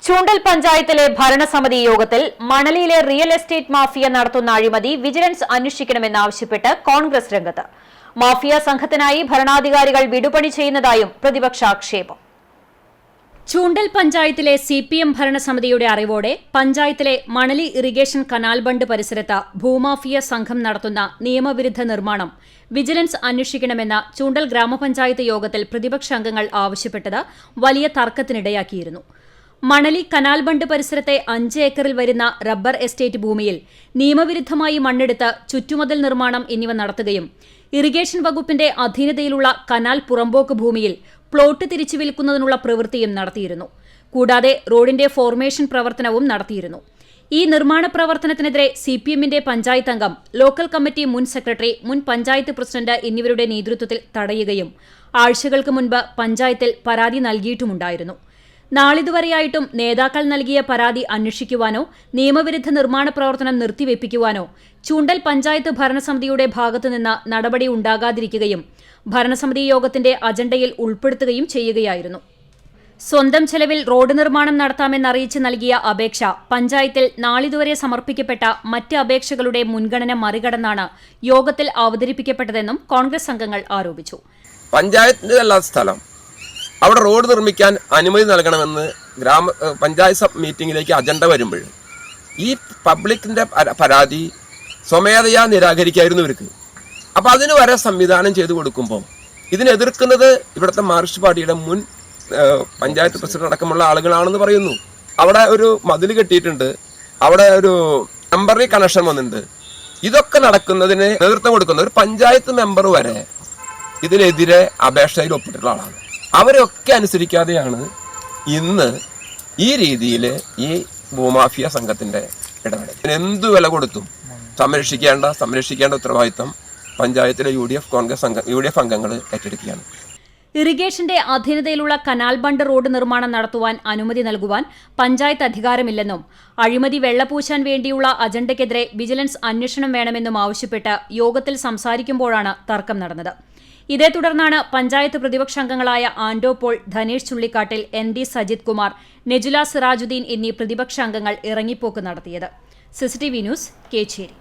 ചൂണ്ടൽ പഞ്ചായത്തിലെ ഭരണസമിതി യോഗത്തിൽ മണലിയിലെ റിയൽ എസ്റ്റേറ്റ് മാഫിയ നടത്തുന്ന അഴിമതി വിജിലൻസ് അന്വേഷിക്കണമെന്നാവശ്യപ്പെട്ട് കോൺഗ്രസ് രംഗത്ത്. മാഫിയ സംഘത്തിനായി ഭരണാധികാരികൾ വിടുപണി ചെയ്യുന്നതായും പ്രതിപക്ഷ ആക്ഷേപം. ചൂണ്ടൽ പഞ്ചായത്തിലെ CPM ഭരണസമിതിയുടെ അറിവോടെ പഞ്ചായത്തിലെ മണലി ഇറിഗേഷൻ കനാൽ ബണ്ട് പരിസരത്ത് ഭൂമാഫിയ സംഘം നടത്തുന്ന നിയമവിരുദ്ധ നിർമ്മാണം വിജിലൻസ് അന്വേഷിക്കണമെന്ന ചൂണ്ടൽ ഗ്രാമപഞ്ചായത്ത് യോഗത്തിൽ പ്രതിപക്ഷ അംഗങ്ങൾ ആവശ്യപ്പെട്ടത് വലിയ തർക്കത്തിനിടയാക്കിയിരുന്നു. മണലി കനാൽ ബണ്ട് പരിസരത്തെ 5 ഏക്കറിൽ വരുന്ന റബ്ബർ എസ്റ്റേറ്റ് ഭൂമിയിൽ നിയമവിരുദ്ധമായി മണ്ണെടുത്ത് ചുറ്റുമതിൽ നിർമ്മാണം എന്നിവ നടത്തുകയും ഇറിഗേഷൻ വകുപ്പിന്റെ അധീനതയിലുള്ള കനാൽ പുറമ്പോക്ക് ഭൂമിയിൽ പ്ലോട്ട് തിരിച്ചു വിൽക്കുന്നതിനുള്ള പ്രവൃത്തിയും നടത്തിയിരുന്നു. കൂടാതെ റോഡിന്റെ ഫോർമേഷൻ പ്രവർത്തനവും നടത്തിയിരുന്നു. ഈ നിർമ്മാണ പ്രവർത്തനത്തിനെതിരെ CPMന്റെ പഞ്ചായത്ത് അംഗം, ലോക്കൽ കമ്മിറ്റി മുൻ സെക്രട്ടറി, മുൻ പഞ്ചായത്ത് പ്രസിഡന്റ് എന്നിവരുടെ നേതൃത്വത്തിൽ തടയുകയും ആഴ്ചകൾക്ക് മുൻപ് പഞ്ചായത്തിൽ പരാതി നൽകിയിട്ടുമുണ്ടായിരുന്നു. നാളിതുവരെയായിട്ടും നേതാക്കൾ നൽകിയ പരാതി അന്വേഷിക്കുവാനോ നിയമവിരുദ്ധ നിർമ്മാണ പ്രവർത്തനം നിർത്തിവെപ്പിക്കുവാനോ ചൂണ്ടൽ പഞ്ചായത്ത് ഭരണസമിതിയുടെ ഭാഗത്തുനിന്ന് നടപടി ഉണ്ടാകാതിരിക്കുകയും ഭരണസമിതി യോഗത്തിന്റെ അജണ്ടയിൽ ഉൾപ്പെടുത്തുകയും ചെയ്യുകയായിരുന്നു. സ്വന്തം ചെലവിൽ റോഡ് നിർമ്മാണം നടത്താമെന്നറിയിച്ച് നൽകിയ അപേക്ഷ പഞ്ചായത്തിൽ നാളിതുവരെ സമർപ്പിക്കപ്പെട്ട മറ്റ് അപേക്ഷകളുടെ മുൻഗണന മറികടന്നാണ് യോഗത്തിൽ അവതരിപ്പിക്കപ്പെട്ടതെന്നും കോൺഗ്രസ് അംഗങ്ങൾ ആരോപിച്ചു. പഞ്ചായത്തിന്റെ സ്ഥലം അവിടെ റോഡ് നിർമ്മിക്കാൻ അനുമതി നൽകണമെന്ന് പഞ്ചായത്ത് മീറ്റിംഗിലേക്ക് അജണ്ട വരുമ്പോൾ ഈ പബ്ലിക്കിന്റെ പരാതി സ്വമേധയാ നിരാകരിക്കായിരുന്നു ഇവർക്ക്. അപ്പോൾ അതിന് വരെ സംവിധാനം ചെയ്തു കൊടുക്കുമ്പോൾ ഇതിനെതിർക്കുന്നത് ഇവിടുത്തെ മാർക്സിസ്റ്റ് പാർട്ടിയുടെ മുൻ പഞ്ചായത്ത് പ്രസിഡന്റ് അടക്കമുള്ള ആളുകളാണെന്ന് പറയുന്നു. അവിടെ ഒരു മതിൽ കെട്ടിയിട്ടുണ്ട്, അവിടെ ഒരു ടെമ്പററി കണക്ഷൻ വന്നിട്ടുണ്ട്. ഇതൊക്കെ നടക്കുന്നതിന് നേതൃത്വം കൊടുക്കുന്ന ഒരു പഞ്ചായത്ത് മെമ്പർ വരെ ഇതിനെതിരെ അപേക്ഷയിൽ ഒപ്പിട്ടിട്ടുള്ള ആളാണ്. അവരൊക്കെ അനുസരിക്കാതെയാണ് ഇന്ന് ഈ രീതിയിൽ ഈ ഭൂമാഫിയ സംഘത്തിന്റെ ഇടപെടൽ. എന്തു വില കൊടുത്തും സംരക്ഷിക്കേണ്ട ഉത്തരവാദിത്തം പഞ്ചായത്തിലെ UDF അംഗങ്ങൾ ഏറ്റെടുക്കുകയാണ്. ഇറിഗേഷന്റെ അധീനതയിലുള്ള കനാൽ ബണ്ട് റോഡ് നിർമ്മാണം നടത്തുവാൻ അനുമതി നൽകുവാൻ പഞ്ചായത്ത് അധികാരമില്ലെന്നും അഴിമതി വെള്ളപൂശാൻ വേണ്ടിയുള്ള അജണ്ടയ്ക്കെതിരെ വിജിലൻസ് അന്വേഷണം വേണമെന്നും ആവശ്യപ്പെട്ട് യോഗത്തിൽ സംസാരിക്കുമ്പോഴാണ് തർക്കം നടന്നത്. ഇതേ തുടർന്നാണ് പഞ്ചായത്ത് പ്രതിപക്ഷാംഗങ്ങളായ ആൻഡോ പോൾ, ധനേഷ് ചുള്ളിക്കാട്ടിൽ, ND സജിത് കുമാർ, നെജുല സിറാജുദ്ദീൻ എന്നീ പ്രതിപക്ഷാംഗങ്ങൾ ഇറങ്ങിപ്പോക്ക് നടത്തിയത്. CCTV news, Kecheri.